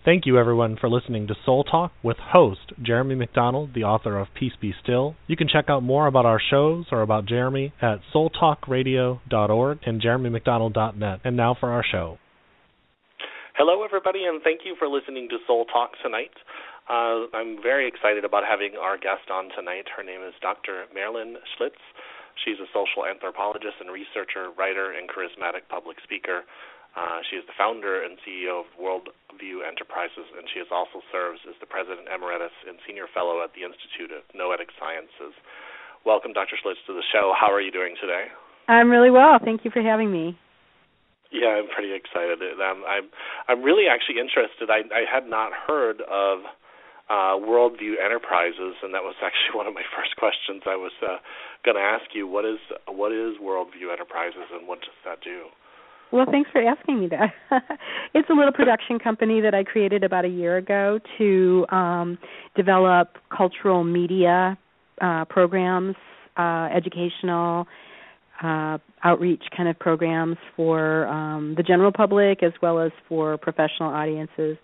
Thank you, everyone, for listening to Soul Talk with host Jeremy McDonald, the author of Peace Be Still. You can check out more about our shows or about Jeremy at soultalkradio.org and jeremymcdonald.net. And now for our show. Hello, everybody, and thank you for listening to Soul Talk tonight. I'm very excited about having our guest on tonight. Her name is Dr. Marilyn Schlitz. She's a social anthropologist and researcher, writer, and charismatic public speaker. She is the founder and CEO of Worldview Enterprises, and she also serves as the President Emeritus and Senior Fellow at the Institute of Noetic Sciences. Welcome, Dr. Schlitz, to the show. How are you doing today? I'm really well. Thank you for having me. Yeah, I'm pretty excited. I'm really actually interested. I had not heard of Worldview Enterprises, and that was actually one of my first questions I was going to ask you. What is Worldview Enterprises, and what does that do? Well, thanks for asking me that. It's a little production company that I created about a year ago to develop cultural media programs, educational outreach kind of programs for the general public as well as for professional audiences.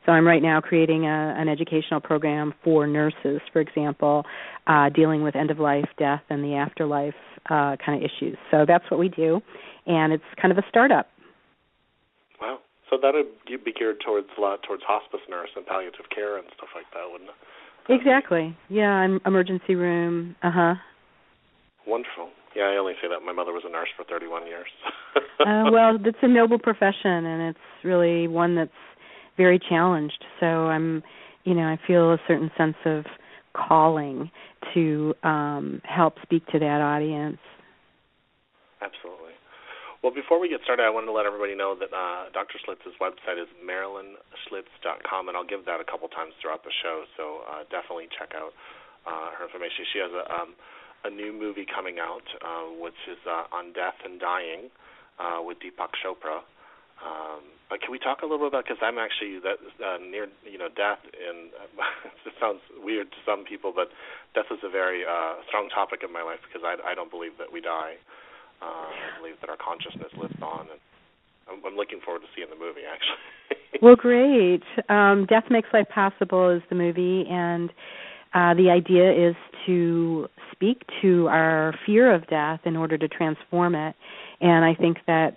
So I'm right now creating an educational program for nurses, for example, dealing with end-of-life, death, and the afterlife kind of issues. So that's what we do, and it's kind of a startup. Wow. So that would be geared towards hospice nurse and palliative care and stuff like that, wouldn't it? Exactly. Yeah, emergency room. Wonderful. Yeah, I only say that. My mother was a nurse for 31 years. Well, it's a noble profession, and it's really one that's very challenged. So I feel a certain sense of calling to help speak to that audience. Absolutely. Well, before we get started, I wanted to let everybody know that Dr. Schlitz's website is marilynschlitz.com, and I'll give that a couple times throughout the show, so definitely check out her information. She has a new movie coming out, which is on death and dying with Deepak Chopra. Can we talk a little bit about, because I'm actually near death, and it sounds weird to some people, but death is a very strong topic in my life because I don't believe that we die. I believe that our consciousness lives on, and I'm looking forward to seeing the movie, actually. Well, great. Death Makes Life Possible is the movie, and the idea is to speak to our fear of death in order to transform it. And I think that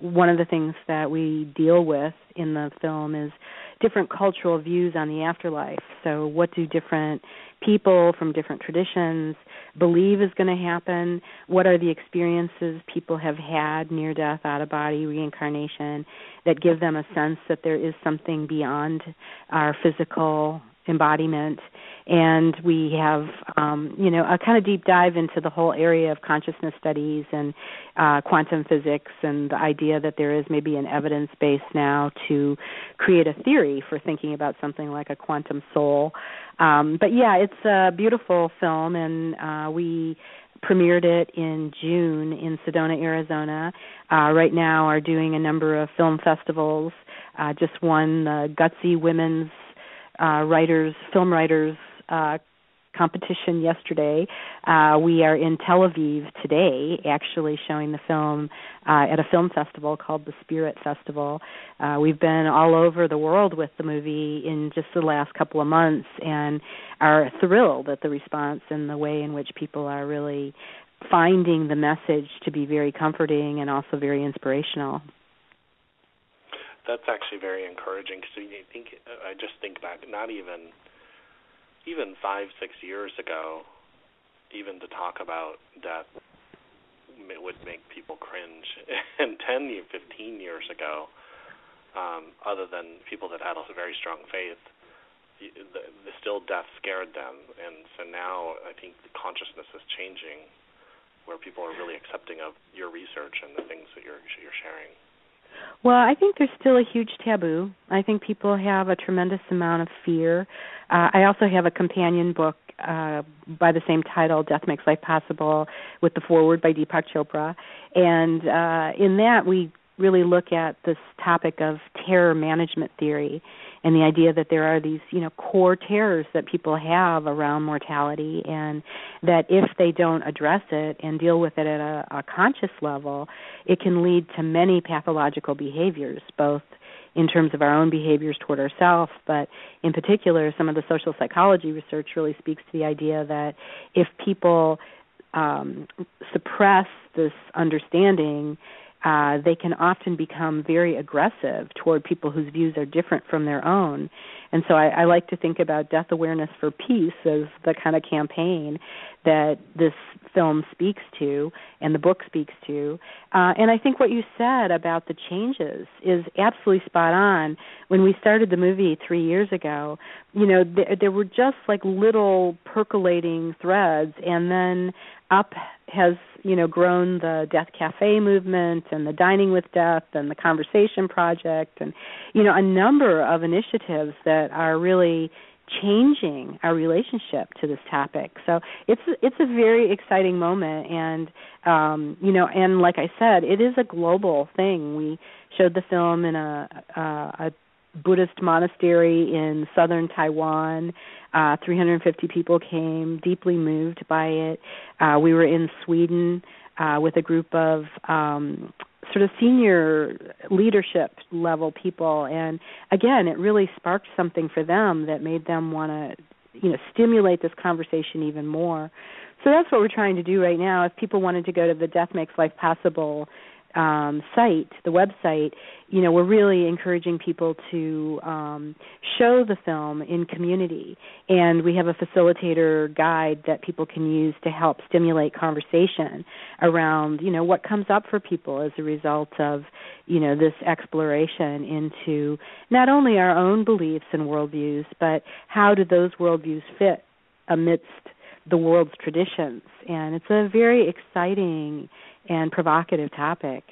one of the things that we deal with in the film is different cultural views on the afterlife. So what do different people from different traditions believe is going to happen? What are the experiences people have had, near-death, out-of-body, reincarnation, that give them a sense that there is something beyond our physical embodiment? And we have, a kind of deep dive into the whole area of consciousness studies and quantum physics, and the idea that there is maybe an evidence base now to create a theory for thinking about something like a quantum soul. But yeah, it's a beautiful film, and we premiered it in June in Sedona, Arizona. Right now are doing a number of film festivals. Just won the Gutsy Women's film writers competition yesterday. We are in Tel Aviv today, actually showing the film at a film festival called the Spirit Festival. We've been all over the world with the movie in just the last couple of months, and are thrilled at the response and the way in which people are really finding the message to be very comforting and also very inspirational. That's actually very encouraging, because I just think back, not even 5-6 years ago, even to talk about death would make people cringe. And 10-15 years ago, other than people that had a very strong faith, still death scared them. And so now I think the consciousness is changing, where people are really accepting of your research and the things that you're sharing. Well, I think there's still a huge taboo. I think people have a tremendous amount of fear. I also have a companion book by the same title, Death Makes Life Possible, with the foreword by Deepak Chopra. And in that, we really look at this topic of terror management theory and the idea that there are these, core terrors that people have around mortality, and that if they don't address it and deal with it at a conscious level, it can lead to many pathological behaviors, both in terms of our own behaviors toward ourselves, but in particular, some of the social psychology research really speaks to the idea that if people suppress this understanding, they can often become very aggressive toward people whose views are different from their own. And so I like to think about Death Awareness for Peace as the kind of campaign that this film speaks to and the book speaks to. And I think what you said about the changes is absolutely spot on. When we started the movie 3 years ago, there were just like little percolating threads, and then up has grown the Death Cafe movement and the Dining with Death and the Conversation Project and a number of initiatives that are really changing our relationship to this topic. So it's a very exciting moment, and and like I said, it is a global thing. We showed the film in a Buddhist monastery in southern Taiwan. 350 people came, deeply moved by it. We were in Sweden with a group of sort of senior leadership level people, and again, it really sparked something for them that made them want to stimulate this conversation even more. So that's what we're trying to do right now. If people wanted to go to the Death Makes Life Possible site, the website, we're really encouraging people to show the film in community, and we have a facilitator guide that people can use to help stimulate conversation around, what comes up for people as a result of, this exploration into not only our own beliefs and worldviews, but how do those worldviews fit amidst the world's traditions. And it's a very exciting and provocative topic.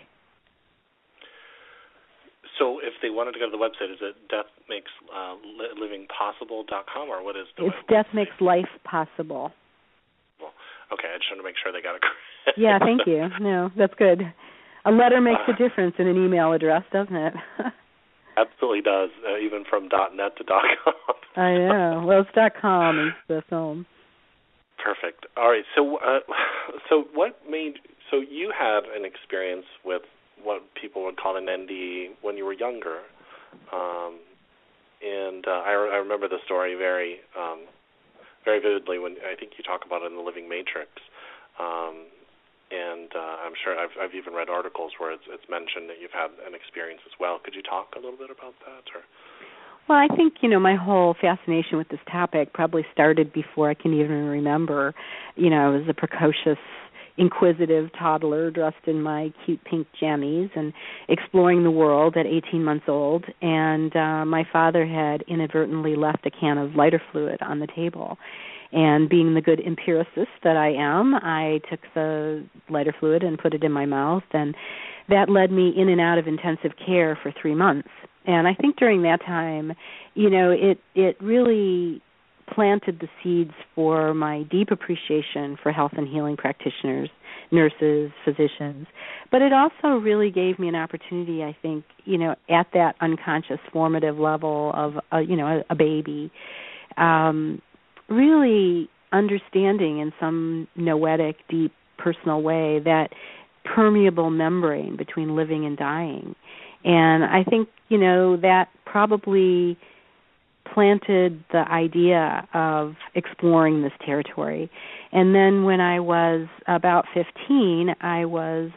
So if they wanted to go to the website, is it deathmakeslivingpossible.com, or what is the It's Death Makes Life Possible. Well, okay, I just wanted to make sure they got it correct. Yeah, thank you. No, that's good. A letter makes a difference in an email address, doesn't it? Absolutely does, even from .net to .com. I know. Well, it's .com is the film. Perfect. All right. So So you had an experience with what people would call an ND when you were younger, and I remember the story very, very vividly when I think you talk about it in The Living Matrix, and I'm sure I've even read articles where it's mentioned that you've had an experience as well. Could you talk a little bit about that? Or? Well, I think, my whole fascination with this topic probably started before I can even remember. I was a precocious, inquisitive toddler dressed in my cute pink jammies and exploring the world at 18 months old. And my father had inadvertently left a can of lighter fluid on the table. And being the good empiricist that I am, I took the lighter fluid and put it in my mouth. And that led me in and out of intensive care for 3 months. And I think during that time, it really planted the seeds for my deep appreciation for health and healing practitioners, nurses, physicians. But it also really gave me an opportunity, I think, at that unconscious formative level of, a baby, really understanding in some noetic, deep, personal way that permeable membrane between living and dying. And I think, that probably planted the idea of exploring this territory. And then when I was about 15, I was,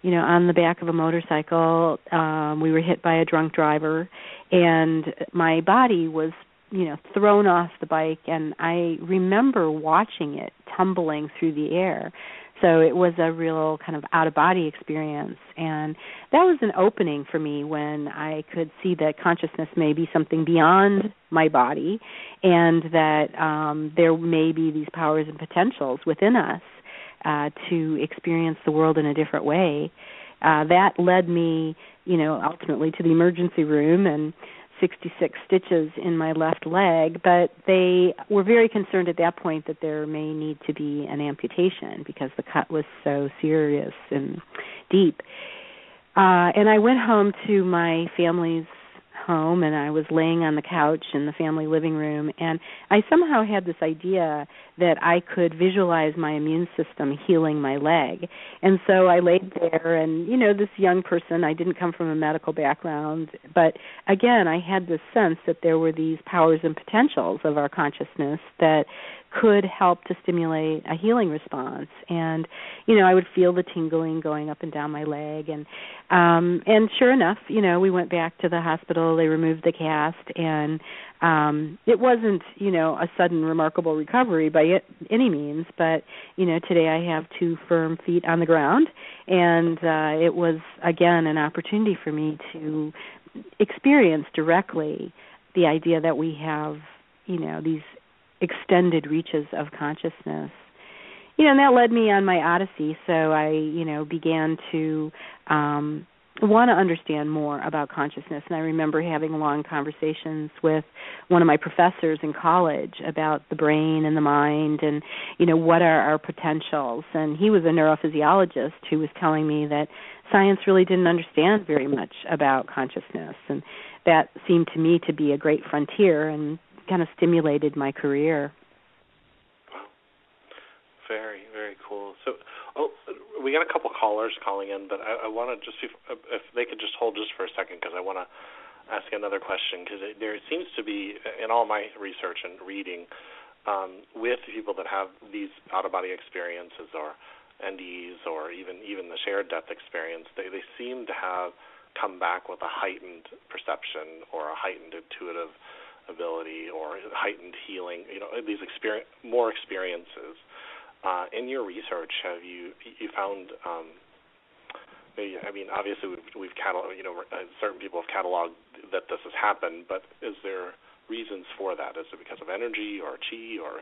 on the back of a motorcycle. We were hit by a drunk driver, and my body was, thrown off the bike, and I remember watching it tumbling through the air. So it was a real kind of out-of-body experience, and that was an opening for me when I could see that consciousness may be something beyond my body, and that there may be these powers and potentials within us to experience the world in a different way. That led me, ultimately to the emergency room and 66 stitches in my left leg, but they were very concerned at that point that there may need to be an amputation because the cut was so serious and deep. And I went home to my family's home, and I was laying on the couch in the family living room, and I somehow had this idea that I could visualize my immune system healing my leg. And so I laid there, and, this young person, I didn't come from a medical background, but again, I had this sense that there were these powers and potentials of our consciousness that could help to stimulate a healing response. And, I would feel the tingling going up and down my leg. And sure enough, we went back to the hospital. They removed the cast, and it wasn't, a sudden remarkable recovery by any means. But, today I have 2 firm feet on the ground, and it was, again, an opportunity for me to experience directly the idea that we have, these extended reaches of consciousness. And that led me on my odyssey, so I, began to want to understand more about consciousness. And I remember having long conversations with one of my professors in college about the brain and the mind and, what are our potentials. And he was a neurophysiologist who was telling me that science really didn't understand very much about consciousness. And that seemed to me to be a great frontier and kind of stimulated my career. Wow. Very, very cool. So, we got a couple callers calling in, but I want to just see if they could just hold just for a second, because I want to ask another question, because there seems to be, in all my research and reading, with people that have these out-of-body experiences or NDEs or even the shared death experience, they seem to have come back with a heightened perception or a heightened intuitive ability or heightened healing, these more experiences. In your research, have you found? Obviously we've cataloged. Certain people have cataloged that this has happened, but is there reasons for that? Is it because of energy or chi or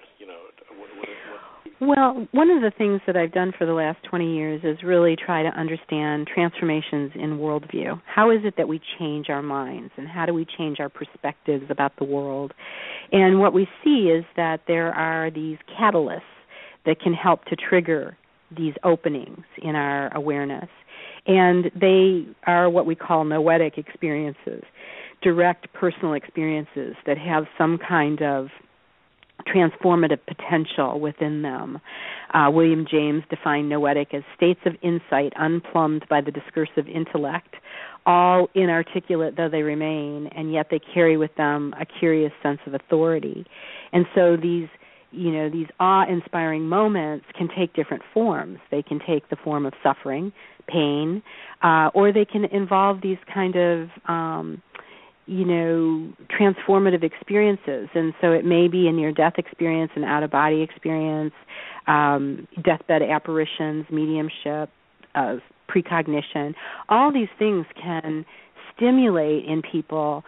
Well, one of the things that I've done for the last 20 years is really try to understand transformations in worldview. How is it that we change our minds, and how do we change our perspectives about the world? And what we see is that there are these catalysts that can help to trigger these openings in our awareness. And they are what we call noetic experiences, direct personal experiences that have some kind of transformative potential within them. William James defined noetic as states of insight unplumbed by the discursive intellect, all inarticulate though they remain, and yet they carry with them a curious sense of authority. And so these awe-inspiring moments can take different forms. They can take the form of suffering, pain, or they can involve these kind of transformative experiences. And so it may be a near-death experience, an out-of-body experience, deathbed apparitions, mediumship, precognition. All these things can stimulate in people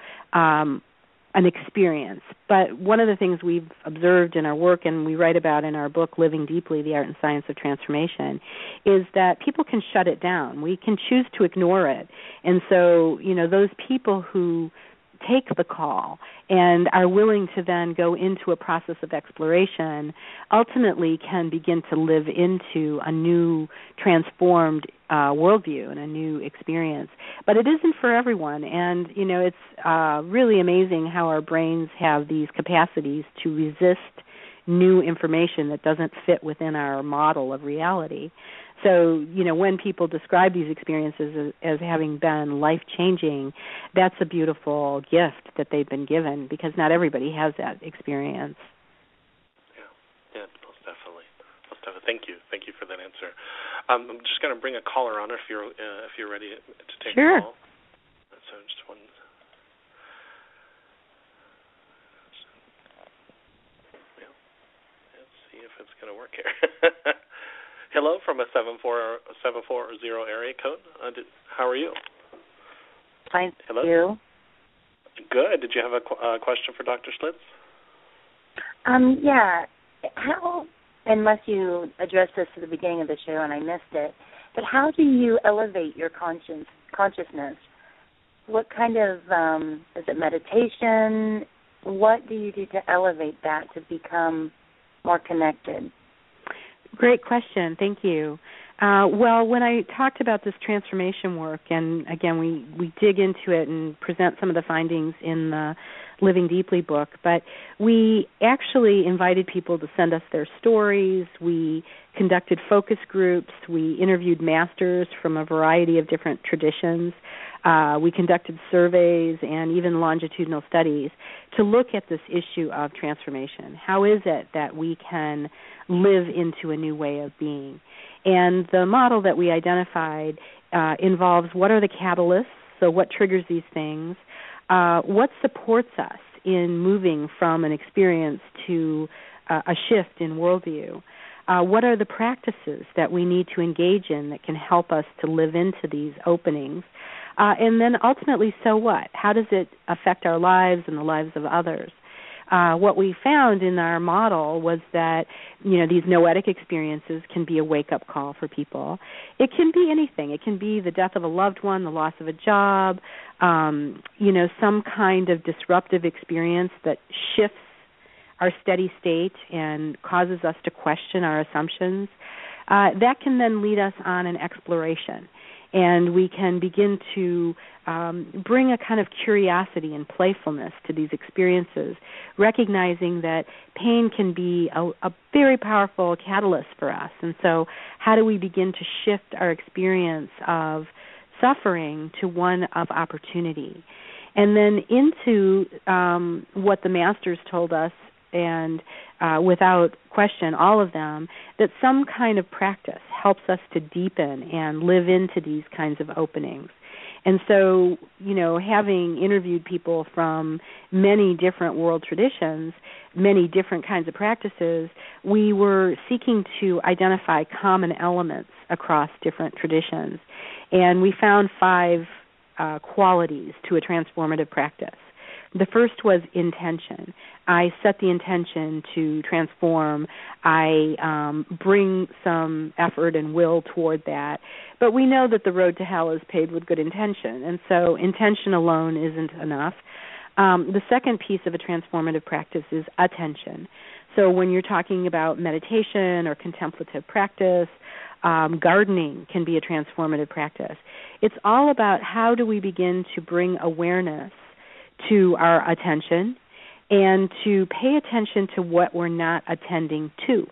an experience. But one of the things we've observed in our work, and we write about in our book, Living Deeply, The Art and Science of Transformation, is that people can shut it down. We can choose to ignore it. And so, those people who take the call and are willing to then go into a process of exploration ultimately can begin to live into a new transformed worldview and a new experience. But it isn't for everyone, and it's really amazing how our brains have these capacities to resist new information that doesn't fit within our model of reality. So, when people describe these experiences as having been life-changing, that's a beautiful gift that they've been given, because not everybody has that experience. Yeah, most definitely. Thank you for that answer. I'm just going to bring a caller on if you're ready to take Sure. a call. So just one. Let's see if it's going to work here. Hello from a 740 area code. How are you? Fine. Hello. You? Good. Did you have a question for Dr. Schlitz? Yeah. How, unless you addressed this at the beginning of the show and I missed it, but how do you elevate your consciousness? What kind of, is it meditation? What do you do to elevate that to become more connected? Great question. Thank you. Well, when I talked about this transformation work, and again, we dig into it and present some of the findings in the Living Deeply book, but we actually invited people to send us their stories. We conducted focus groups. We interviewed masters from a variety of different traditions. We conducted surveys and even longitudinal studies to look at this issue of transformation. How is it that we can live into a new way of being? And the model that we identified involves what are the catalysts, so what triggers these things, what supports us in moving from an experience to a shift in worldview, what are the practices that we need to engage in that can help us to live into these openings, and then ultimately, so what? How does it affect our lives and the lives of others? What we found in our model was that, these noetic experiences can be a wake-up call for people. It can be anything. It can be the death of a loved one, the loss of a job, some kind of disruptive experience that shifts our steady state and causes us to question our assumptions. That can then lead us on an exploration. And we can begin to bring a kind of curiosity and playfulness to these experiences, recognizing that pain can be a very powerful catalyst for us. And so how do we begin to shift our experience of suffering to one of opportunity? And then into what the masters told us, and without question, all of them, that some kind of practice helps us to deepen and live into these kinds of openings. And so, having interviewed people from many different world traditions, many different kinds of practices, we were seeking to identify common elements across different traditions. And we found 5 qualities to a transformative practice. The first was intention. I set the intention to transform. I bring some effort and will toward that. But we know that the road to hell is paved with good intention, and so intention alone isn't enough. The second piece of a transformative practice is attention. So when you're talking about meditation or contemplative practice, gardening can be a transformative practice. It's all about how do we begin to bring awareness to our attention and to pay attention to what we're not attending to,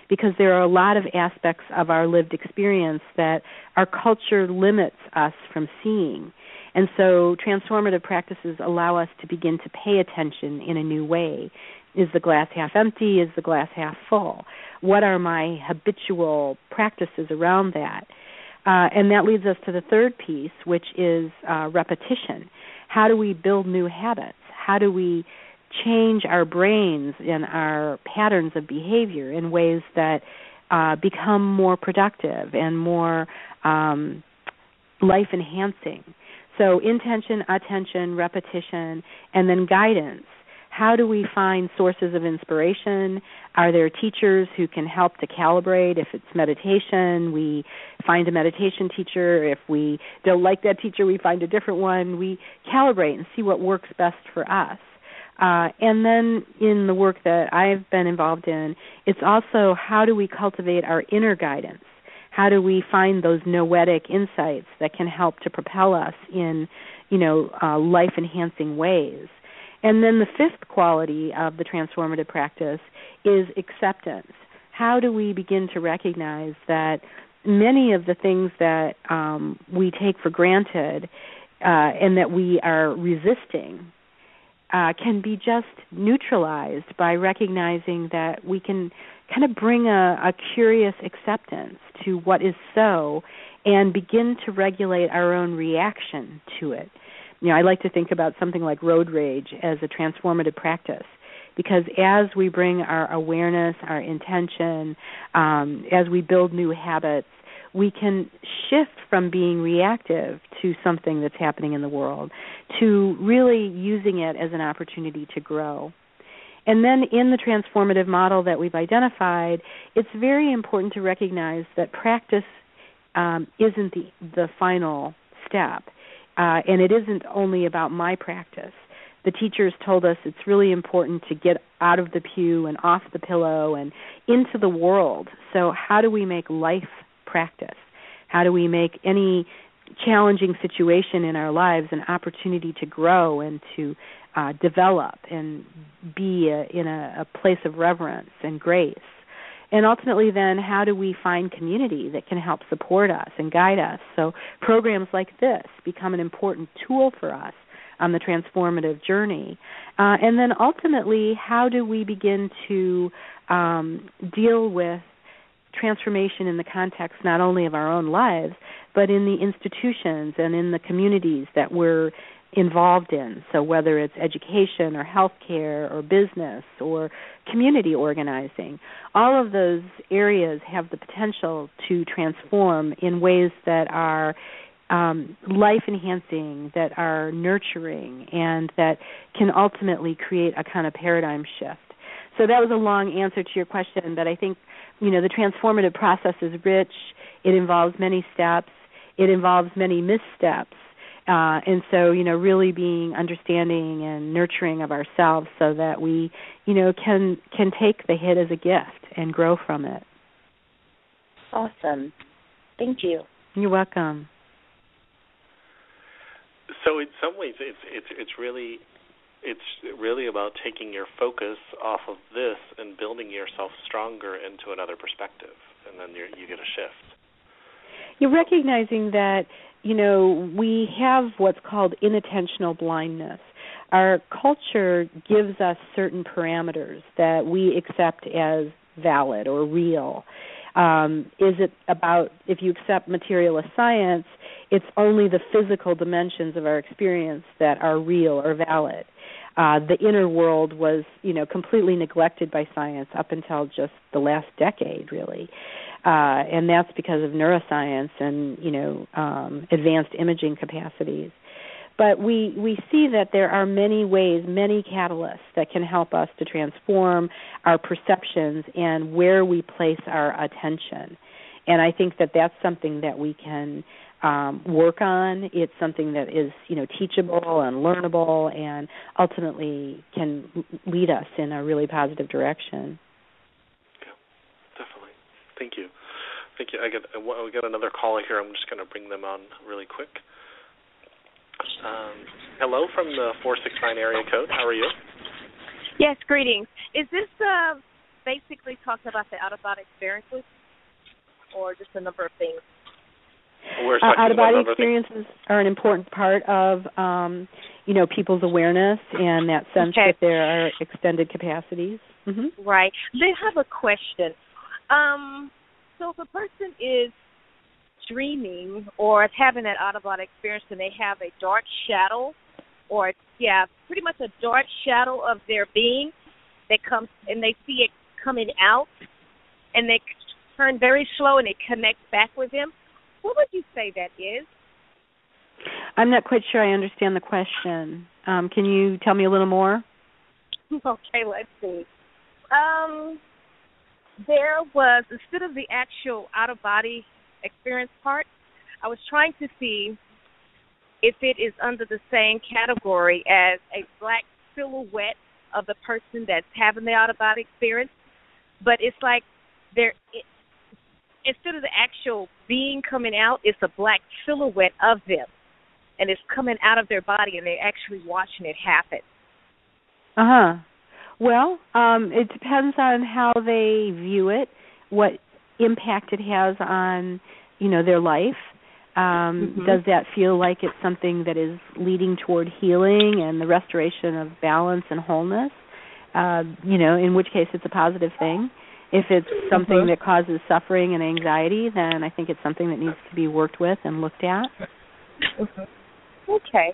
because there are a lot of aspects of our lived experience that our culture limits us from seeing. And so transformative practices allow us to begin to pay attention in a new way. Is the glass half empty? Is the glass half full? What are my habitual practices around that? And that leads us to the third piece, which is repetition. How do we build new habits? How do we change our brains and our patterns of behavior in ways that become more productive and more life-enhancing? So intention, attention, repetition, and then guidance. How do we find sources of inspiration? Are there teachers who can help to calibrate? If it's meditation, we find a meditation teacher. If we don't like that teacher, we find a different one. We calibrate and see what works best for us. And then in the work that I've been involved in, it's also how do we cultivate our inner guidance? How do we find those noetic insights that can help to propel us in, life-enhancing ways? And then the fifth quality of the transformative practice is acceptance. How do we begin to recognize that many of the things that we take for granted and that we are resisting can be just neutralized by recognizing that we can kind of bring a curious acceptance to what is so and begin to regulate our own reaction to it. I like to think about something like road rage as a transformative practice, because as we bring our awareness, our intention, as we build new habits, we can shift from being reactive to something that's happening in the world to really using it as an opportunity to grow. And then in the transformative model that we've identified, it's very important to recognize that practice isn't the final step. And it isn't only about my practice. The teachers told us it's really important to get out of the pew and off the pillow and into the world. So how do we make life practice? How do we make any challenging situation in our lives an opportunity to grow and to develop and be in a place of reverence and grace? And ultimately then, how do we find community that can help support us and guide us? So programs like this become an important tool for us on the transformative journey. And then ultimately, how do we begin to deal with transformation in the context not only of our own lives, but in the institutions and in the communities that we're involved in? So whether it's education or healthcare or business or community organizing, all of those areas have the potential to transform in ways that are life-enhancing, that are nurturing, and that can ultimately create a kind of paradigm shift. So that was a long answer to your question, but I think, the transformative process is rich. It involves many steps. It involves many missteps. And so, really being understanding and nurturing of ourselves so that we, can take the hit as a gift and grow from it. Awesome. Thank you. You're welcome. So in some ways, it's really about taking your focus off of this and building yourself stronger into another perspective, and then you get a shift. You're recognizing that, we have what's called inattentional blindness. Our culture gives us certain parameters that we accept as valid or real. Is it about, if you accept materialist science, it's only the physical dimensions of our experience that are real or valid. The inner world was, completely neglected by science up until just the last decade, really. And that's because of neuroscience and, advanced imaging capacities. But we see that there are many ways, many catalysts that can help us to transform our perceptions and where we place our attention. And I think that that's something that we can work on. It's something that is, teachable and learnable and ultimately can lead us in a really positive direction. Yeah, definitely. Thank you. We got another caller here. I'm just going to bring them on really quick. Hello from the 469 area code. How are you? Yes, greetings. Is this basically talking about the out-of-body experiences or just a number of things? Out-of-body experiences are an important part of, people's awareness and that sense that there are extended capacities. Mm-hmm. Right. They have a question. So if a person is dreaming or is having that out-of-body experience and they have a dark shadow or, pretty much a dark shadow of their being that comes and they see it coming out and they turn very slow and it connects back with them, what would you say that is? I'm not quite sure I understand the question. Can you tell me a little more? Okay, let's see. There was, instead of the actual out-of-body experience part, I was trying to see if it is under the same category as a black silhouette of the person that's having the out-of-body experience, but it's like instead of the actual being coming out, it's a black silhouette of them, and it's coming out of their body, and they're actually watching it happen. Uh-huh. Well, it depends on how they view it, what impact it has on, their life. Does that feel like it's something that is leading toward healing and the restoration of balance and wholeness? In which case it's a positive thing. If it's something that causes suffering and anxiety, then I think it's something that needs to be worked with and looked at. Okay.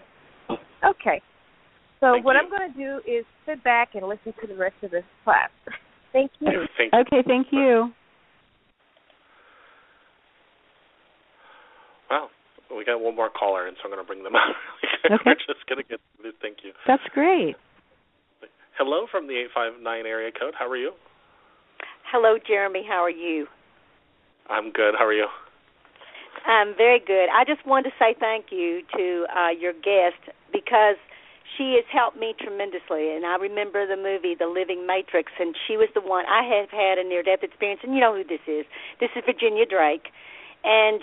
So what I'm going to do is sit back and listen to the rest of this class. Thank you. Okay, thank you. Wow. We got one more caller, and so I'm going to bring them out. Okay. We're just going to get through this. Thank you. That's great. Hello from the 859 area code. How are you? Hello, Jeremy. How are you? I'm good. How are you? I'm very good. I just wanted to say thank you to your guest because she has helped me tremendously. And I remember the movie The Living Matrix, and she was the one. I have had a near-death experience, and you know who this is. This is Virginia Drake. And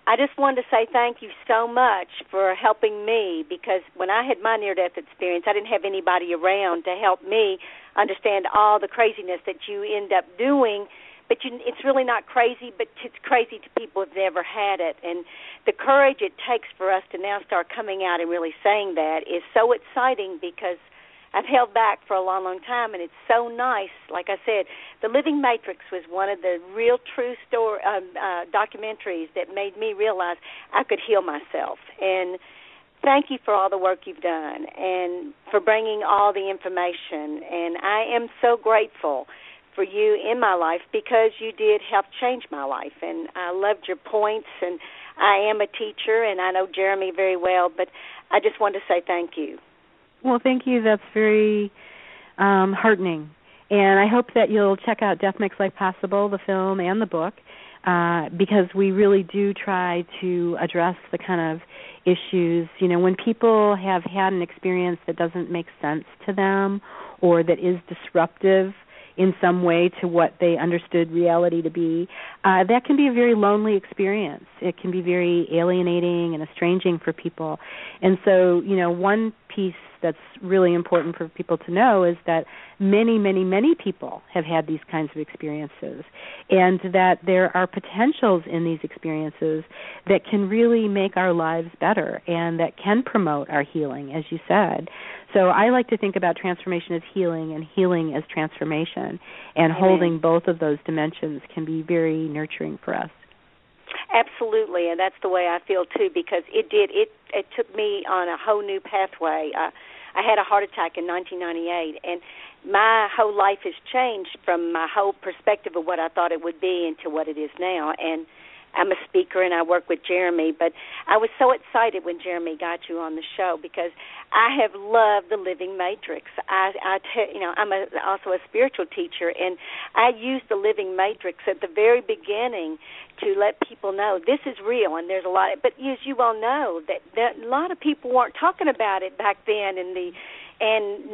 I just wanted to say thank you so much for helping me, because when I had my near-death experience, I didn't have anybody around to help me understand all the craziness that you end up doing. But it's really not crazy, but it's crazy to people who've never had it. And the courage it takes for us to now start coming out and really saying that is so exciting, because I've held back for a long, long time, and it's so nice. Like I said, The Living Matrix was one of the real true documentaries that made me realize I could heal myself. And thank you for all the work you've done and for bringing all the information. And I am so grateful for you in my life, because you did help change my life. And I loved your points, and I am a teacher, and I know Jeremy very well, but I just wanted to say thank you. Well, thank you. That's very heartening. And I hope that you'll check out Death Makes Life Possible, the film and the book, because we really do try to address the kind of issues, when people have had an experience that doesn't make sense to them or that is disruptive in some way to what they understood reality to be, that can be a very lonely experience. It can be very alienating and estranging for people. And so, one piece that's really important for people to know is that many, many, many people have had these kinds of experiences, and that there are potentials in these experiences that can really make our lives better and that can promote our healing, as you said. So I like to think about transformation as healing and healing as transformation, and holding both of those dimensions can be very nurturing for us. Absolutely, and that's the way I feel too, because it took me on a whole new pathway. I had a heart attack in 1998, and my whole life has changed from my whole perspective of what I thought it would be into what it is now. And I'm a speaker and I work with Jeremy, but I was so excited when Jeremy got you on the show, because I have loved the Living Matrix. I'm also a spiritual teacher, and I use the Living Matrix at the very beginning to let people know this is real, and there's a lot. But as you all know, that a lot of people weren't talking about it back then, and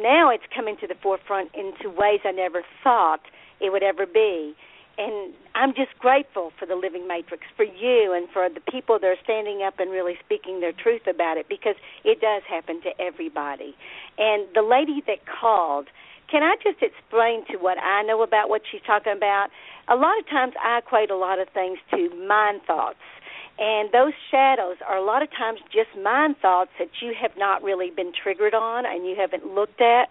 now it's coming to the forefront into ways I never thought it would ever be. And I'm just grateful for the Living Matrix, for you and for the people that are standing up and really speaking their truth about it, because it does happen to everybody. And the lady that called, can I just explain to what I know about what she's talking about? A lot of times I equate a lot of things to mind thoughts. And those shadows are a lot of times just mind thoughts that you have not really been triggered on and you haven't looked at.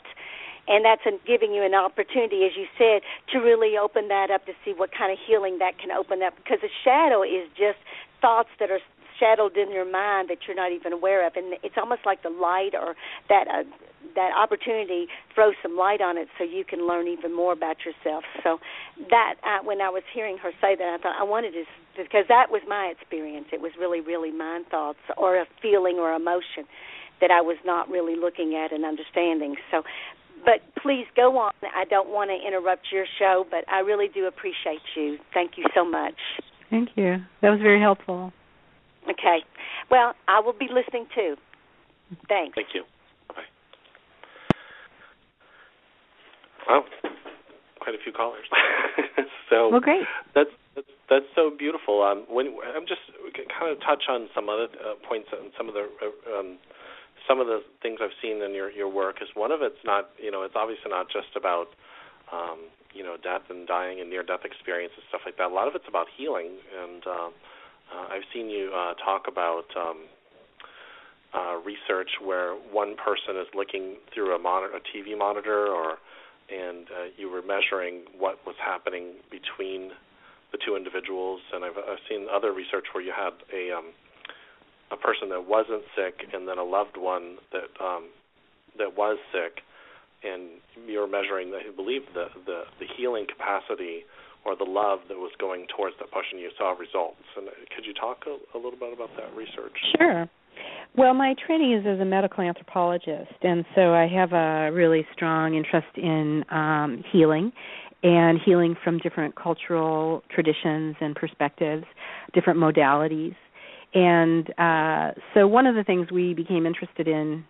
And that's giving you an opportunity, as you said, to really open that up to see what kind of healing that can open up. Because a shadow is just thoughts that are shadowed in your mind that you're not even aware of. And it's almost like the light, or that opportunity throws some light on it so you can learn even more about yourself. So that when I was hearing her say that, I thought I wanted to, because that was my experience. It was really, really mind thoughts or a feeling or emotion that I was not really looking at and understanding. So, but please go on. I don't want to interrupt your show, but I really do appreciate you. Thank you so much. Thank you. That was very helpful. Okay. Well, I will be listening too. Thanks. Thank you. Bye. Wow, quite a few callers. So well, great. That's so beautiful. When I'm just kind of touch on some other points and some of the things I've seen in your work is one of it's not, it's obviously not just about, death and dying and near-death experience and stuff like that. A lot of it's about healing, and I've seen you talk about research where one person is looking through a TV monitor, and you were measuring what was happening between the two individuals, and I've seen other research where you had a person that wasn't sick, and then a loved one that was sick, and you were measuring, I believe, the healing capacity or the love that was going towards that person. You saw results. And could you talk a little bit about that research? Sure. Well, my training is as a medical anthropologist, and so I have a really strong interest in healing, and healing from different cultural traditions and perspectives, different modalities. And so one of the things we became interested in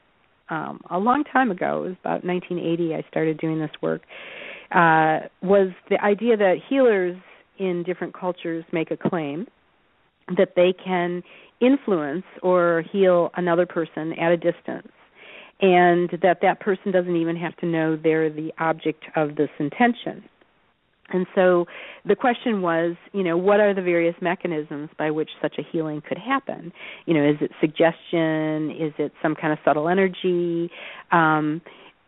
a long time ago, it was about 1980 I started doing this work, was the idea that healers in different cultures make a claim, that they can influence or heal another person at a distance, and that person doesn't even have to know they're the object of this intention. And so the question was, what are the various mechanisms by which such a healing could happen? Is it suggestion? Is it some kind of subtle energy?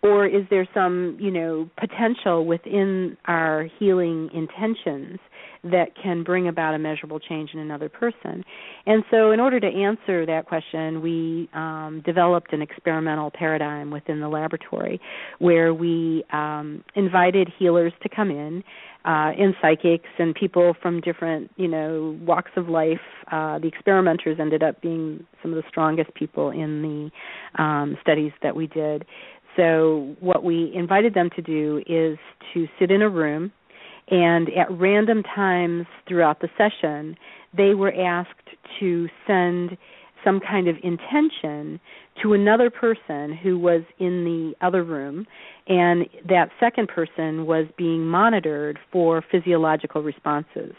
Or is there some, potential within our healing intentions that can bring about a measurable change in another person? And so in order to answer that question, we developed an experimental paradigm within the laboratory where we invited healers to come in psychics and people from different, walks of life. The experimenters ended up being some of the strongest people in the studies that we did. So what we invited them to do is to sit in a room, and at random times throughout the session, they were asked to send some kind of intention to another person who was in the other room, and that second person was being monitored for physiological responses.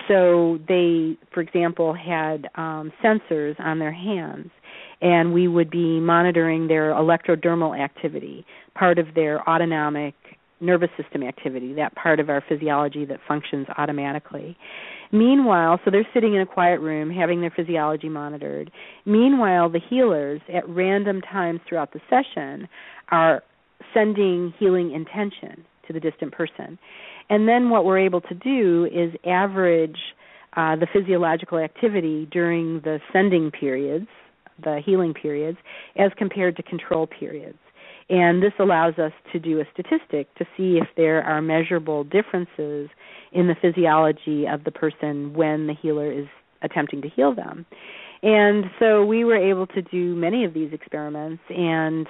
So they, for example, had sensors on their hands, and we would be monitoring their electrodermal activity, part of their autonomic nervous system activity, that part of our physiology that functions automatically. Meanwhile, so they're sitting in a quiet room having their physiology monitored. Meanwhile, the healers at random times throughout the session are sending healing intention to the distant person. And then what we're able to do is average the physiological activity during the sending periods, the healing periods, as compared to control periods. And this allows us to do a statistic to see if there are measurable differences in the physiology of the person when the healer is attempting to heal them. And so we were able to do many of these experiments, and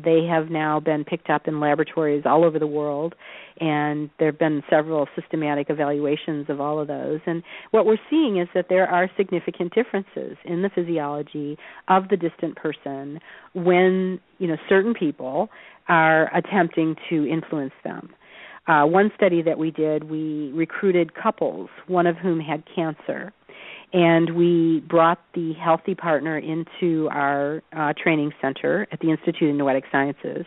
they have now been picked up in laboratories all over the world, and there have been several systematic evaluations of all of those. And what we're seeing is that there are significant differences in the physiology of the distant person when, certain people are attempting to influence them. One study that we did, we recruited couples, one of whom had cancer. And we brought the healthy partner into our training center at the Institute of Noetic Sciences,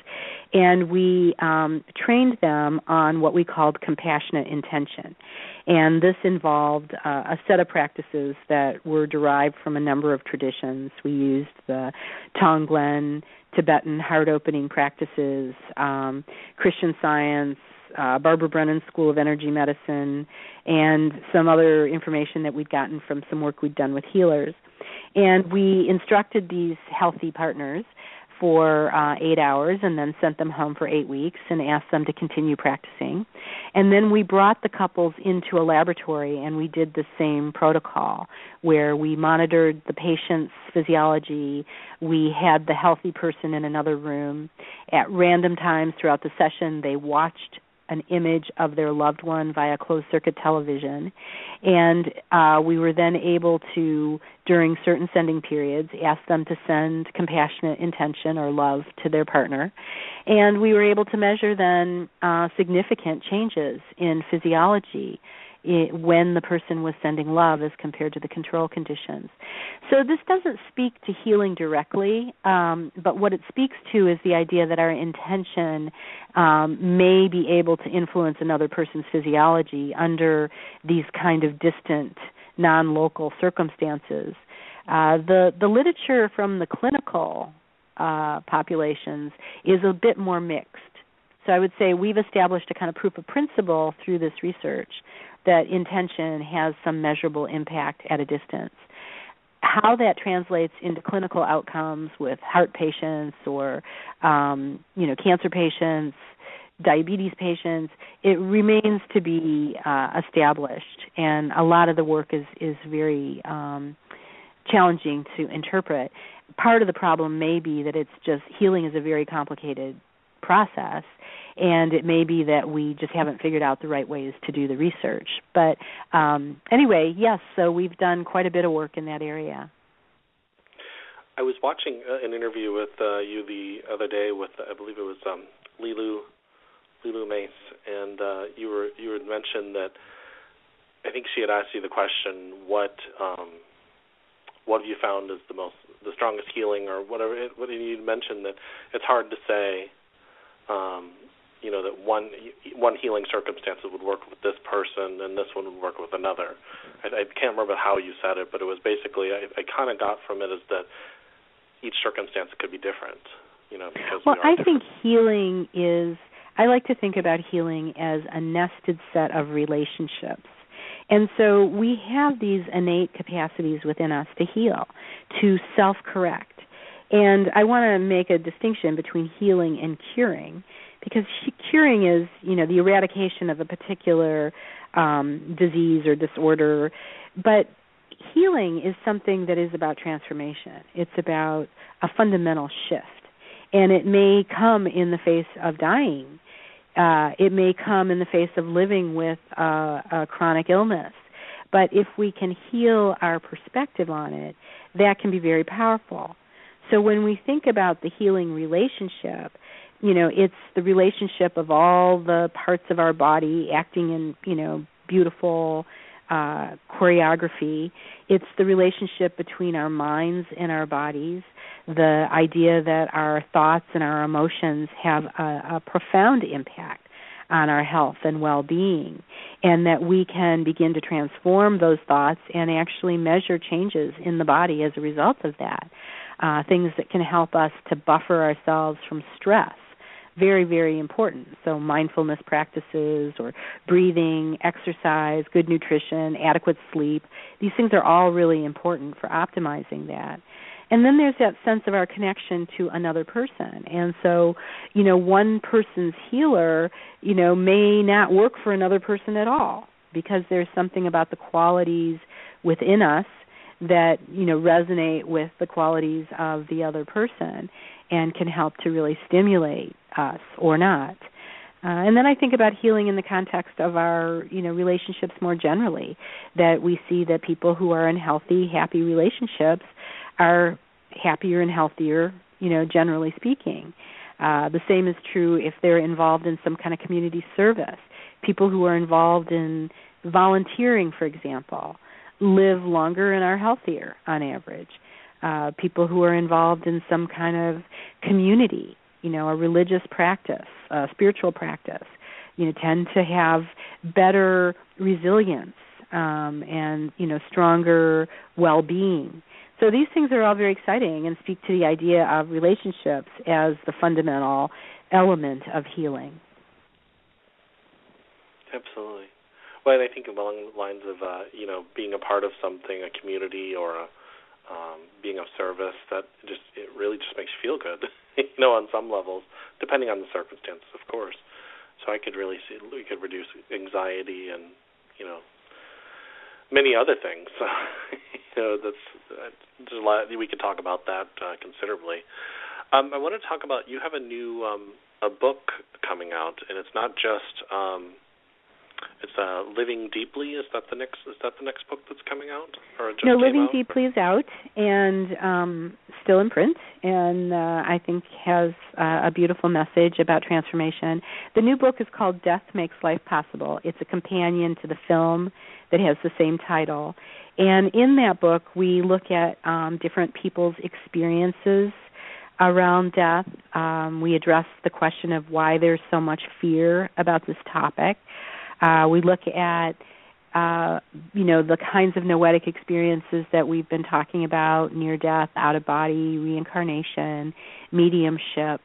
and we trained them on what we called compassionate intention. And this involved a set of practices that were derived from a number of traditions. We used the Tonglen, Tibetan heart-opening practices, Christian Science, Barbara Brennan's School of Energy Medicine, and some other information that we'd gotten from some work we'd done with healers. And we instructed these healthy partners for 8 hours and then sent them home for 8 weeks and asked them to continue practicing. And then we brought the couples into a laboratory and we did the same protocol where we monitored the patient's physiology. We had the healthy person in another room. At random times throughout the session, they watched an image of their loved one via closed-circuit television. And we were then able to, during certain sending periods, ask them to send compassionate intention or love to their partner. And we were able to measure then significant changes in physiology when the person was sending love as compared to the control conditions. So this doesn't speak to healing directly, but what it speaks to is the idea that our intention may be able to influence another person's physiology under these kind of distant, non-local circumstances. The literature from the clinical populations is a bit more mixed. So I would say we've established a kind of proof of principle through this research that intention has some measurable impact at a distance. How that translates into clinical outcomes with heart patients or, cancer patients, diabetes patients, it remains to be established. And a lot of the work is very challenging to interpret. Part of the problem may be that it's just healing is a very complicated process, and it may be that we just haven't figured out the right ways to do the research. But anyway, yes, so we've done quite a bit of work in that area. I was watching an interview with you the other day with, I believe it was Lilu Mace, and you had mentioned that I think she had asked you the question, what have you found is the strongest healing, or whatever. What you mentioned that it's hard to say, that one healing circumstance would work with this person and this one would work with another. I can't remember how you said it, but it was basically, I kind of got from it is that each circumstance could be different, because I think healing is, I like to think about healing as a nested set of relationships. And so we have these innate capacities within us to heal, to self-correct. And I want to make a distinction between healing and curing, because curing is, the eradication of a particular disease or disorder. But healing is something that is about transformation. It's about a fundamental shift. And it may come in the face of dying. It may come in the face of living with a chronic illness. But if we can heal our perspective on it, that can be very powerful. So when we think about the healing relationship, it's the relationship of all the parts of our body acting in, beautiful choreography. It's the relationship between our minds and our bodies, the idea that our thoughts and our emotions have a profound impact on our health and well-being, and that we can begin to transform those thoughts and actually measure changes in the body as a result of that. Things that can help us to buffer ourselves from stress. Very, very important. So mindfulness practices or breathing, exercise, good nutrition, adequate sleep, these things are all really important for optimizing that. And then there's that sense of our connection to another person. And so, one person's healer, may not work for another person at all, because there's something about the qualities within us that, resonate with the qualities of the other person and can help to really stimulate us or not. And then I think about healing in the context of our, relationships more generally, that we see that people who are in healthy, happy relationships are happier and healthier, generally speaking. The same is true if they're involved in some kind of community service. People who are involved in volunteering, for example, live longer and are healthier on average. People who are involved in some kind of community, a religious practice, a spiritual practice, tend to have better resilience and, stronger well-being. So these things are all very exciting and speak to the idea of relationships as the fundamental element of healing. Absolutely. Well, and I think along the lines of, being a part of something, a community or being of service, that it really just makes you feel good, on some levels, depending on the circumstances, of course. So I could really see we could reduce anxiety and, many other things. There's a lot we could talk about that considerably. I want to talk about, you have a new a book coming out, and it's not just it's Living Deeply. Is that the next book that's coming out? Or it just Living out? Deeply is out and still in print, and I think has a beautiful message about transformation. The new book is called Death Makes Life Possible. It's a companion to the film that has the same title. And in that book, we look at different people's experiences around death. We address the question of why there's so much fear about this topic. We look at, the kinds of noetic experiences that we've been talking about, near-death, out-of-body, reincarnation, mediumship,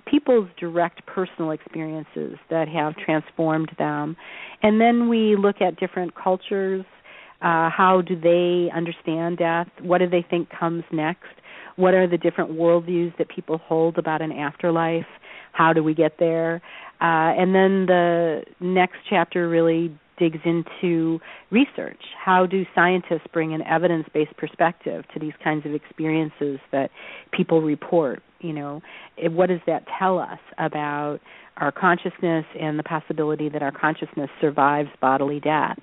people's direct personal experiences that have transformed them. And then we look at different cultures. How do they understand death? What do they think comes next? What are the different worldviews that people hold about an afterlife? How do we get there? And then the next chapter really digs into research. How do scientists bring an evidence-based perspective to these kinds of experiences that people report? What does that tell us about our consciousness and the possibility that our consciousness survives bodily death?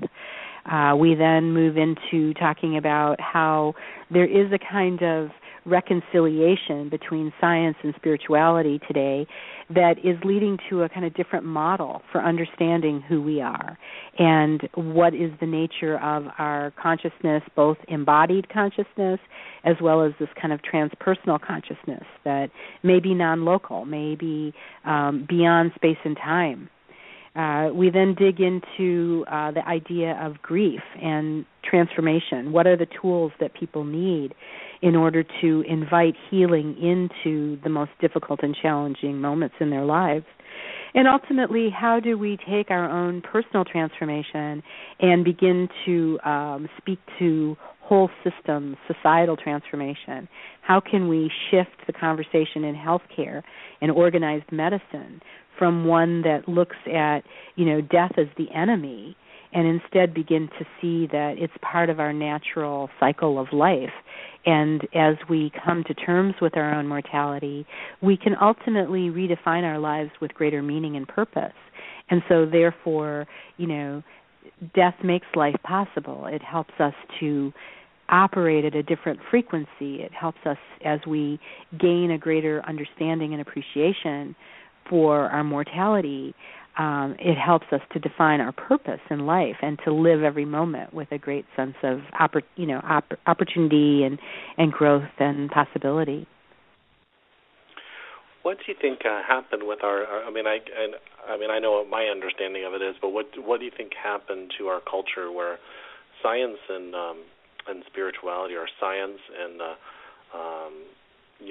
We then move into talking about how there is a kind of reconciliation between science and spirituality today that is leading to a kind of different model for understanding who we are and what is the nature of our consciousness, both embodied consciousness as well as this kind of transpersonal consciousness that may be non-local, may be beyond space and time. We then dig into the idea of grief and transformation. What are the tools that people need in order to invite healing into the most difficult and challenging moments in their lives? And ultimately, how do we take our own personal transformation and begin to speak to whole systems, societal transformation? How can we shift the conversation in healthcare and organized medicine from one that looks at, death as the enemy and instead begin to see that it's part of our natural cycle of life? And as we come to terms with our own mortality, we can ultimately redefine our lives with greater meaning and purpose. And so therefore, death makes life possible. It helps us to operate at a different frequency. It helps us as we gain a greater understanding and appreciation for our mortality. It helps us to define our purpose in life and to live every moment with a great sense of opportunity and growth and possibility. What do you think happened with our? I know what my understanding of it is, but what do you think happened to our culture where science and spirituality, or science and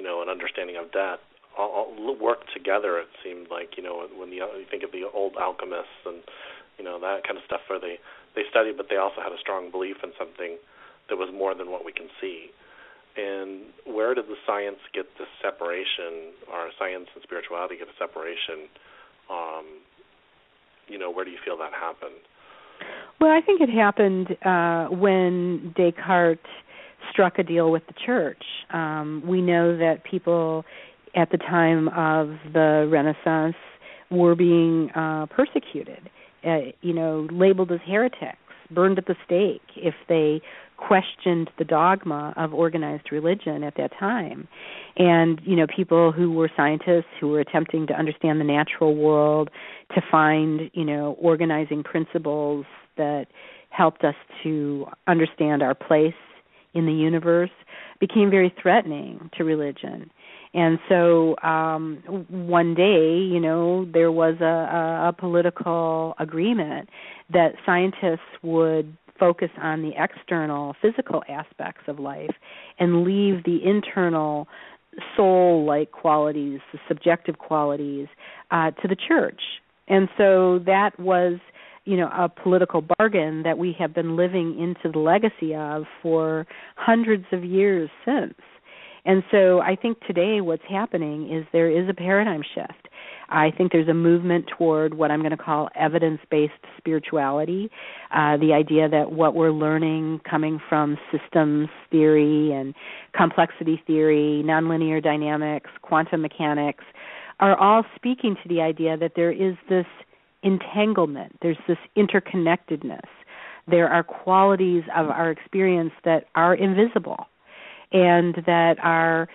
an understanding of death, all work together? It seemed like when you think of the old alchemists and that kind of stuff, where they studied, but they also had a strong belief in something that was more than what we can see. And where did the science get this separation, or science and spirituality get a separation? Where do you feel that happened? Well, I think it happened when Descartes struck a deal with the church. We know that people at the time of the Renaissance were being persecuted, labeled as heretics, burned at the stake if they questioned the dogma of organized religion at that time. And, people who were scientists who were attempting to understand the natural world, to find, organizing principles that helped us to understand our place in the universe, became very threatening to religion. And so one day, there was a political agreement that scientists would focus on the external physical aspects of life and leave the internal soul-like qualities, the subjective qualities, to the church. And so that was, a political bargain that we have been living into the legacy of for hundreds of years since. And so I think today what's happening is there is a paradigm shift. I think there's a movement toward what I'm going to call evidence-based spirituality, the idea that what we're learning coming from systems theory and complexity theory, nonlinear dynamics, quantum mechanics, are all speaking to the idea that there is this entanglement, there's this interconnectedness. There are qualities of our experience that are invisible and that are,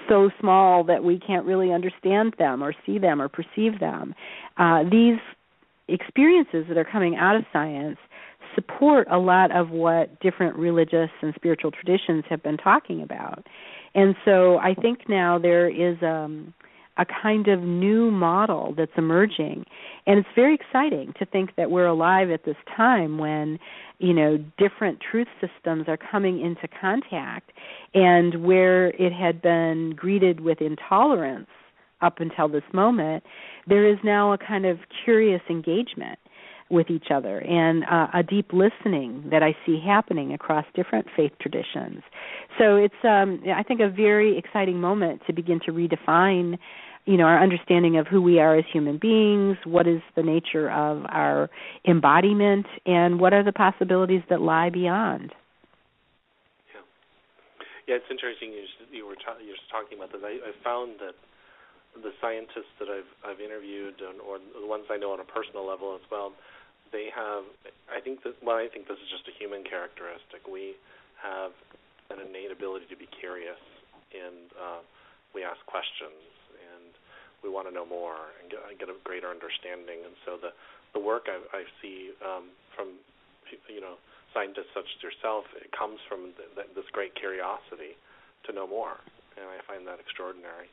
so small that we can't really understand them or see them or perceive them. These experiences that are coming out of science support a lot of what different religious and spiritual traditions have been talking about. And so I think now there is a kind of new model that's emerging. And it's very exciting to think that we're alive at this time when, different truth systems are coming into contact, and where it had been greeted with intolerance up until this moment, there is now a kind of curious engagement with each other and a deep listening that I see happening across different faith traditions. So it's, I think, a very exciting moment to begin to redefine our understanding of who we are as human beings, what is the nature of our embodiment, and what are the possibilities that lie beyond. Yeah, it's interesting you were talking about this. I found that the scientists that I've interviewed, or the ones I know on a personal level as well, they have, I think this is just a human characteristic. We have an innate ability to be curious, and we ask questions. And we want to know more and get a greater understanding. And so the work I see from scientists such as yourself, it comes from this great curiosity to know more, and I find that extraordinary.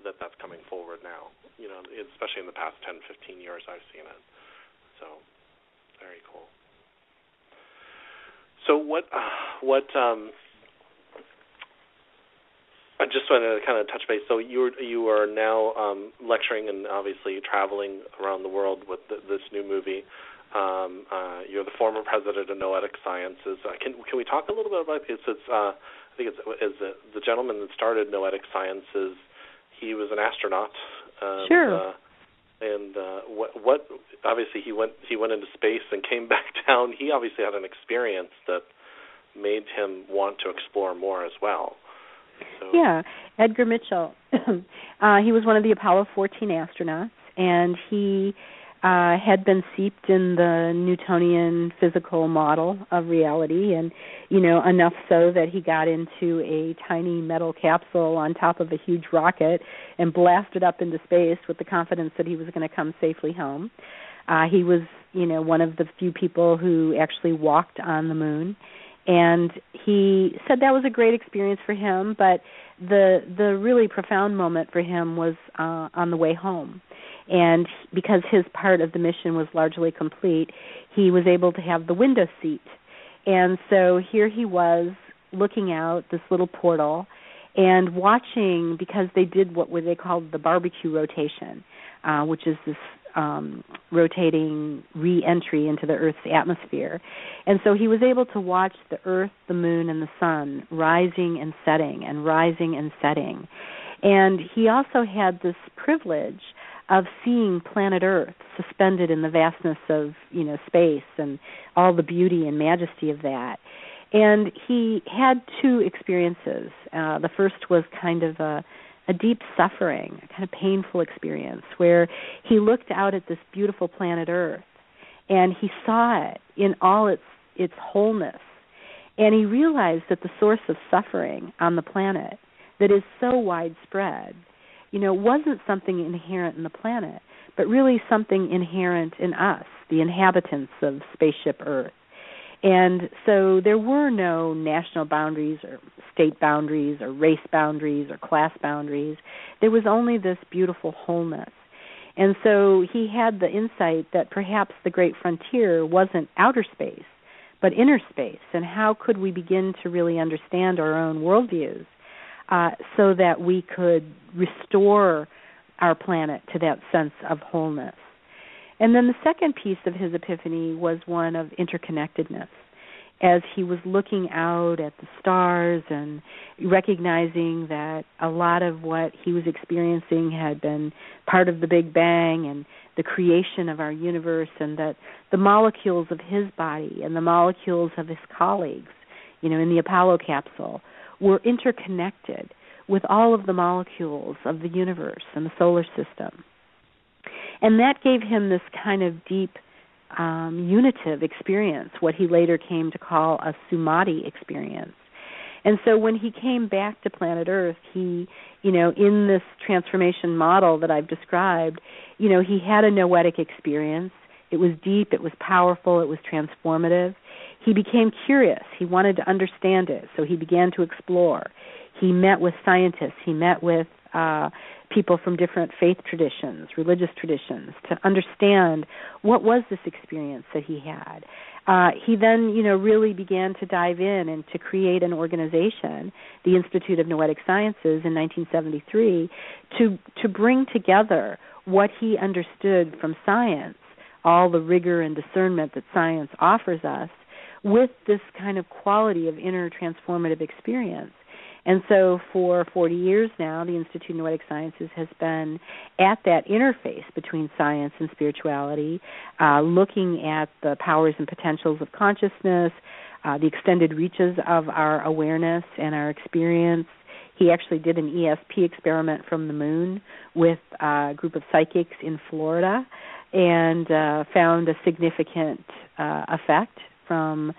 That's coming forward now, especially in the past 10, 15 years I've seen it. So, very cool. So what I just wanted to kind of touch base. So you are now lecturing and obviously traveling around the world with this new movie. You're the former president of Noetic Sciences. Can we talk a little bit about it? I think it's the gentleman that started Noetic Sciences. He was an astronaut. Sure. What obviously he went into space and came back down. He obviously had an experience that made him want to explore more as well. So. Yeah, Edgar Mitchell. He was one of the Apollo 14 astronauts, and he had been seeped in the Newtonian physical model of reality, and enough so that he got into a tiny metal capsule on top of a huge rocket and blasted up into space with the confidence that he was going to come safely home. He was, one of the few people who actually walked on the moon, and he said that was a great experience for him, but the really profound moment for him was on the way home. And because his part of the mission was largely complete, he was able to have the window seat. And so here he was looking out this little portal and watching, because they did what they called the barbecue rotation, which is this rotating re-entry into the Earth's atmosphere. And so he was able to watch the Earth, the moon, and the sun rising and setting and rising and setting. And he also had this privilege of seeing planet Earth suspended in the vastness of, space and all the beauty and majesty of that. And he had two experiences. The first was kind of a deep suffering, a kind of painful experience, where he looked out at this beautiful planet Earth and he saw it in all its wholeness. And he realized that the source of suffering on the planet that is so widespread, wasn't something inherent in the planet, but really something inherent in us, the inhabitants of Spaceship Earth. And so there were no national boundaries or state boundaries or race boundaries or class boundaries. There was only this beautiful wholeness. And so he had the insight that perhaps the great frontier wasn't outer space, but inner space. And how could we begin to really understand our own worldviews so that we could restore our planet to that sense of wholeness? And then the second piece of his epiphany was one of interconnectedness. As he was looking out at the stars and recognizing that a lot of what he was experiencing had been part of the Big Bang and the creation of our universe, and that the molecules of his body and the molecules of his colleagues, in the Apollo capsule, were interconnected with all of the molecules of the universe and the solar system. And that gave him this kind of deep unitive experience, what he later came to call a Samadhi experience. And so when he came back to planet Earth, he, in this transformation model that I've described, he had a noetic experience. It was deep, it was powerful, it was transformative. He became curious. He wanted to understand it, so he began to explore. He met with scientists. He met with people from different faith traditions, religious traditions, to understand what was this experience that he had. He then, really began to dive in and to create an organization, the Institute of Noetic Sciences, in 1973, to bring together what he understood from science, all the rigor and discernment that science offers us, with this kind of quality of inner transformative experience. And so for 40 years now, the Institute of Noetic Sciences has been at that interface between science and spirituality, looking at the powers and potentials of consciousness, the extended reaches of our awareness and our experience. He actually did an ESP experiment from the moon with a group of psychics in Florida and found a significant effect from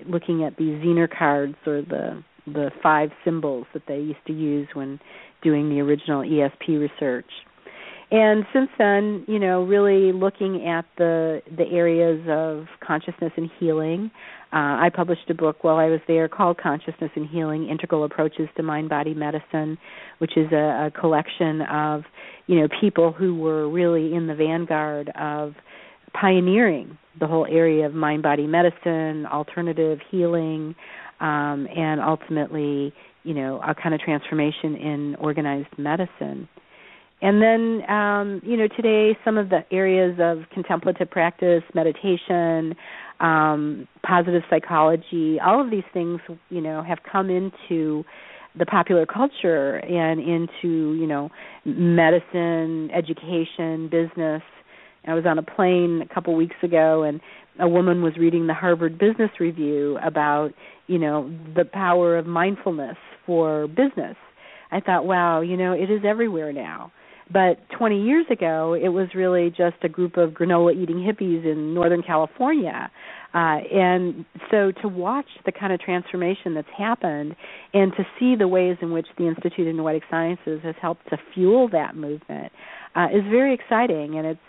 looking at the Zener cards, or the 5 symbols that they used to use when doing the original ESP research. And since then, really looking at the areas of consciousness and healing. I published a book while I was there called Consciousness and Healing, Integral Approaches to Mind-Body Medicine, which is a collection of, people who were really in the vanguard of pioneering the whole area of mind-body medicine, alternative healing, and ultimately, a kind of transformation in organized medicine. And then, today some of the areas of contemplative practice, meditation, positive psychology, all of these things, have come into the popular culture and into, medicine, education, business. I was on a plane a couple weeks ago, and a woman was reading the Harvard Business Review about, the power of mindfulness for business. I thought, wow, it is everywhere now. But 20 years ago, it was really just a group of granola-eating hippies in Northern California. And so to watch the kind of transformation that's happened and to see the ways in which the Institute of Noetic Sciences has helped to fuel that movement is very exciting. And it's,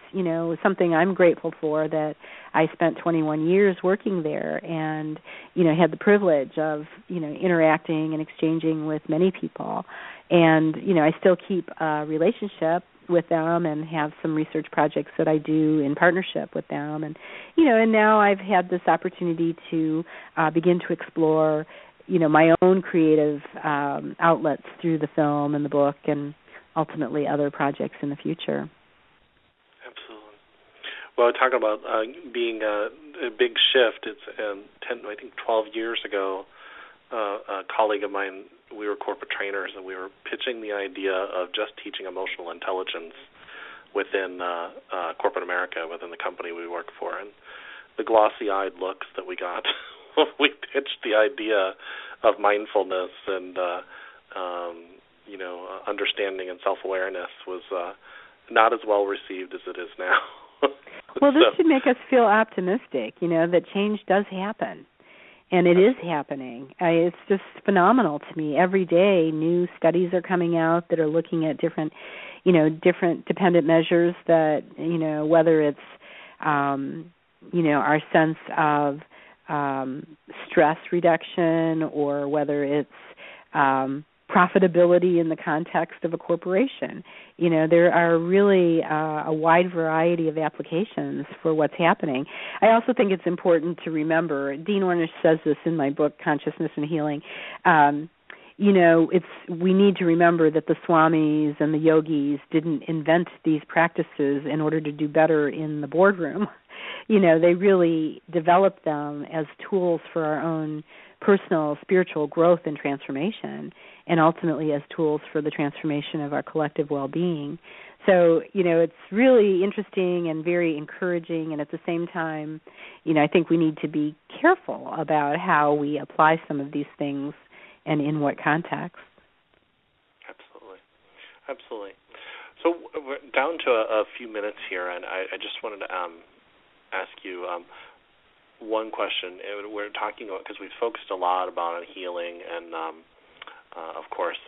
something I'm grateful for, that I spent 21 years working there and, had the privilege of, interacting and exchanging with many people. And, I still keep a relationship with them and have some research projects that I do in partnership with them. And, and now I've had this opportunity to begin to explore, my own creative outlets through the film and the book and ultimately other projects in the future. Absolutely. Well, talking about being a big shift, it's 12 years ago, a colleague of mine, we were corporate trainers, and we were pitching the idea of just teaching emotional intelligence within corporate America, within the company we work for. And the glossy-eyed looks that we got when we pitched the idea of mindfulness and, understanding and self-awareness was not as well received as it is now. Well, this should make us feel optimistic, that change does happen. And it is happening. It's just phenomenal to me. Every day, new studies are coming out that are looking at different dependent measures that, whether it's, our sense of stress reduction or whether it's profitability in the context of a corporation. There are really a wide variety of applications for what's happening. I also think it's important to remember, Dean Ornish says this in my book, Consciousness and Healing, we need to remember that the swamis and the yogis didn't invent these practices in order to do better in the boardroom. They really developed them as tools for our own personal spiritual growth and transformation, and ultimately as tools for the transformation of our collective well-being. So, it's really interesting and very encouraging, and at the same time, I think we need to be careful about how we apply some of these things and in what context. Absolutely. So we're down to a few minutes here, and I just wanted to ask you one question. We're talking about, because we've focused a lot about healing and, of course,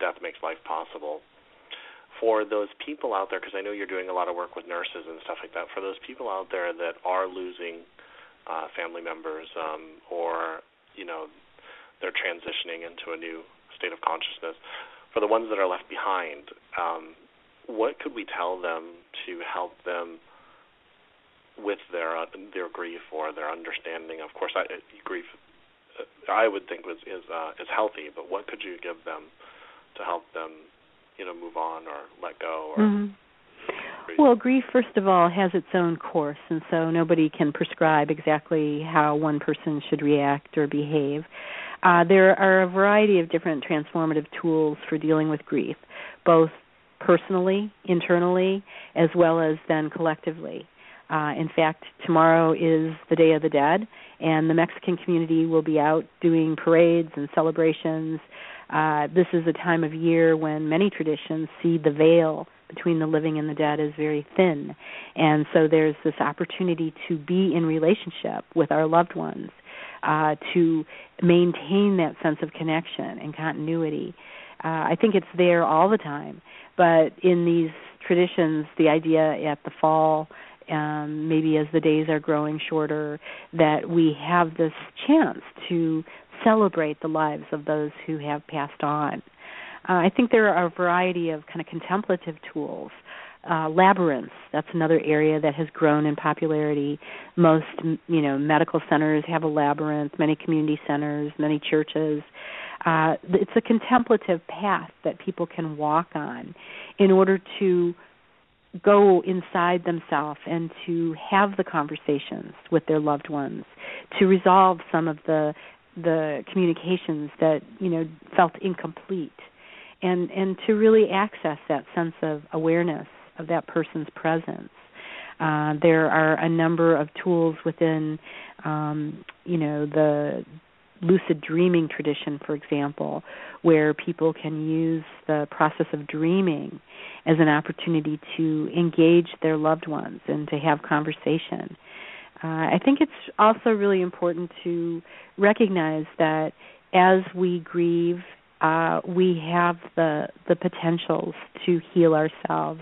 death makes life possible. For those people out there, because I know you're doing a lot of work with nurses and stuff like that, for those people out there that are losing family members or, they're transitioning into a new state of consciousness, for the ones that are left behind, what could we tell them to help them with their grief or their understanding? Of course, grief, I would think is healthy, but what could you give them to help them, move on or let go? Or grief? Well, grief, first of all, has its own course, and so nobody can prescribe exactly how one person should react or behave. There are a variety of different transformative tools for dealing with grief, both personally, internally, as well as then collectively. In fact, tomorrow is the Day of the Dead, and the Mexican community will be out doing parades and celebrations. This is a time of year when many traditions see the veil between the living and the dead is very thin. And so there's this opportunity to be in relationship with our loved ones, to maintain that sense of connection and continuity. I think it's there all the time. But in these traditions, the idea at the fall, maybe as the days are growing shorter, that we have this chance to celebrate the lives of those who have passed on. I think there are a variety of kind of contemplative tools. Labyrinths, that's another area that has grown in popularity. Most, medical centers have a labyrinth, many community centers, many churches. It's a contemplative path that people can walk on in order to go inside themselves and to have the conversations with their loved ones, to resolve some of the communications that, felt incomplete, and to really access that sense of awareness of that person's presence. There are a number of tools within, the lucid dreaming tradition, for example, where people can use the process of dreaming as an opportunity to engage their loved ones and to have conversation. I think it's also really important to recognize that as we grieve, we have the potentials to heal ourselves.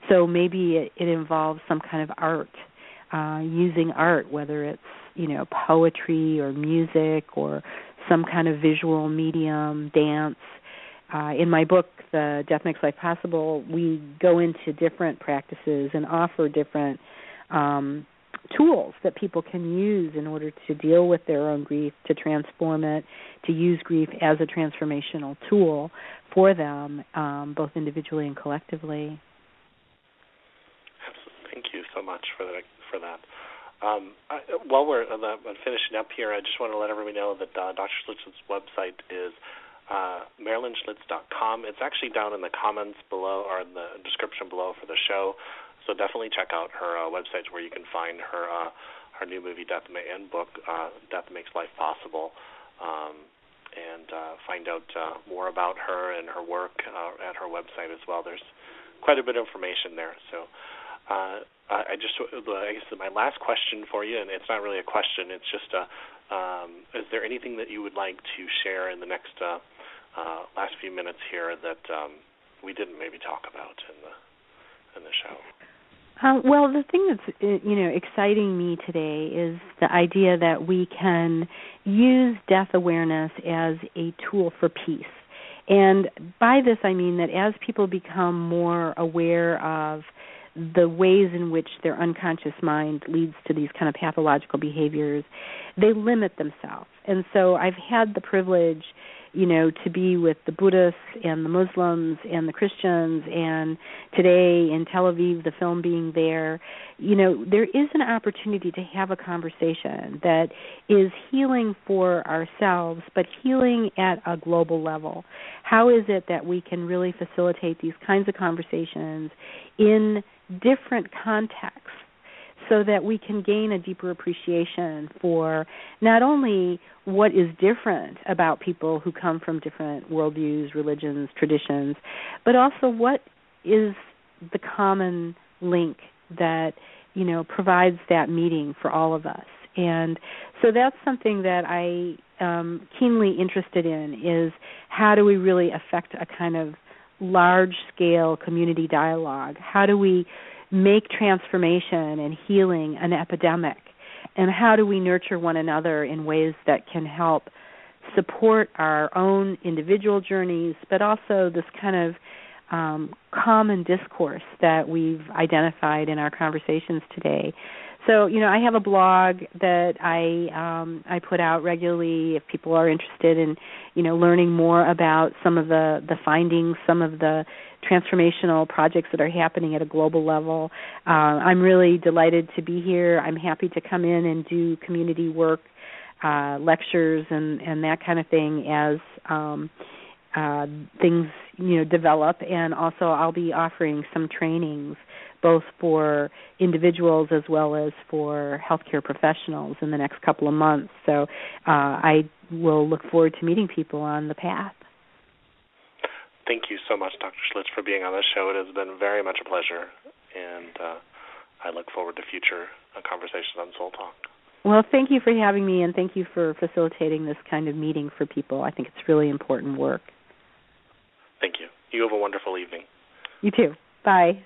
So maybe it involves some kind of art, using art, whether it's poetry or music or some kind of visual medium, dance. In my book, The Death Makes Life Possible, we go into different practices and offer different tools that people can use in order to deal with their own grief, to transform it, to use grief as a transformational tool for them, both individually and collectively. Thank you so much for that. While we're finishing up here, I just want to let everybody know that Dr. Schlitz's website is MarilynSchlitz.com. It's actually down in the comments below, or in the description below for the show. So definitely check out her website where you can find her new movie and book, Death Makes Life Possible, and find out more about her and her work at her website as well. There's quite a bit of information there. So I guess my last question for you, and it's not really a question, it's just is there anything that you would like to share in the next last few minutes here that we didn't maybe talk about in the show? Well, the thing that's exciting me today is the idea that we can use death awareness as a tool for peace. And by this I mean that as people become more aware of the ways in which their unconscious mind leads to these kind of pathological behaviors, they limit themselves. And so I've had the privilege, to be with the Buddhists and the Muslims and the Christians, and today in Tel Aviv, the film being there, there is an opportunity to have a conversation that is healing for ourselves, but healing at a global level. How is it that we can really facilitate these kinds of conversations in different contexts so that we can gain a deeper appreciation for not only what is different about people who come from different worldviews, religions, traditions, but also what is the common link that, provides that meeting for all of us. And so that's something that I am keenly interested in, is how do we really affect a kind of large-scale community dialogue? How do we make transformation and healing an epidemic? And how do we nurture one another in ways that can help support our own individual journeys, but also this kind of common discourse that we've identified in our conversations today? So, I have a blog that I put out regularly if people are interested in, learning more about some of the findings, some of the transformational projects that are happening at a global level. I'm really delighted to be here. I'm happy to come in and do community work, lectures, and that kind of thing as things, develop. And also I'll be offering some trainings both for individuals as well as for healthcare professionals in the next couple of months. So I will look forward to meeting people on the path. Thank you so much, Dr. Schlitz, for being on the show. It has been very much a pleasure, and I look forward to future conversations on Soul Talk. Well, thank you for having me, and thank you for facilitating this kind of meeting for people. I think it's really important work. Thank you. You have a wonderful evening. You too. Bye.